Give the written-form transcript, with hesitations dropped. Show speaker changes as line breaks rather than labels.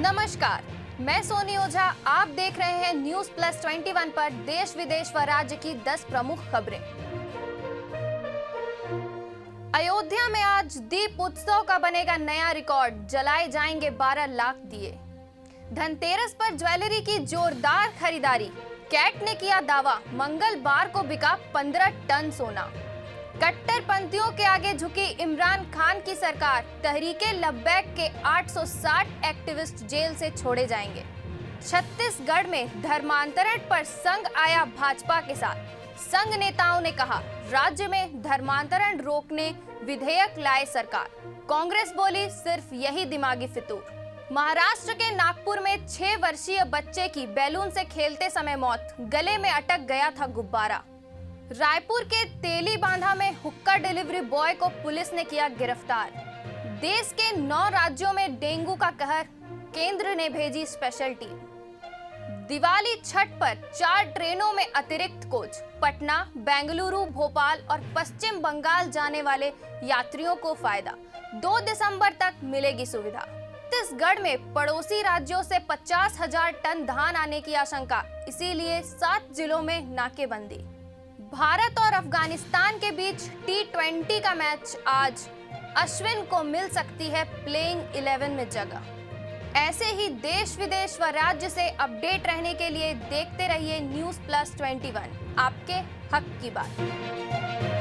नमस्कार, मैं सोनी ओझा। आप देख रहे हैं न्यूज प्लस 21 पर देश विदेश व राज्य की 10 प्रमुख खबरें। अयोध्या में आज दीप उत्सव का बनेगा नया रिकॉर्ड, जलाए जाएंगे 12 लाख दिए। धनतेरस पर ज्वेलरी की जोरदार खरीदारी, कैट ने किया दावा, मंगलवार को बिका 15 टन सोना। कट्टरपंथियों के आगे झुकी इमरान खान की सरकार, तहरीके लब्बैक के 860 एक्टिविस्ट जेल से छोड़े जाएंगे। छत्तीसगढ़ में धर्मांतरण पर संघ आया भाजपा के साथ। संघ नेताओं ने कहा, राज्य में धर्मांतरण रोकने विधेयक लाए सरकार। कांग्रेस बोली, सिर्फ यही दिमागी फितूर। महाराष्ट्र के नागपुर में 6 वर्षीय बच्चे की बैलून से खेलते समय मौत, गले में अटक गया था गुब्बारा। रायपुर के तेली बांधा में हुक्का डिलीवरी बॉय को पुलिस ने किया गिरफ्तार। देश के 9 राज्यों में डेंगू का कहर, केंद्र ने भेजी स्पेशल टीम। दिवाली छठ पर 4 ट्रेनों में अतिरिक्त कोच, पटना, बेंगलुरु, भोपाल और पश्चिम बंगाल जाने वाले यात्रियों को फायदा। 2 दिसंबर तक मिलेगी सुविधा। छत्तीसगढ़ में पड़ोसी राज्यों से 50,000 टन धान आने की आशंका, इसीलिए 7 जिलों में नाकेबंदी। भारत और अफगानिस्तान के बीच T20 का मैच आज, अश्विन को मिल सकती है प्लेइंग 11 में जगह। ऐसे ही देश विदेश व राज्य से अपडेट रहने के लिए देखते रहिए न्यूज प्लस 21, आपके हक की बात।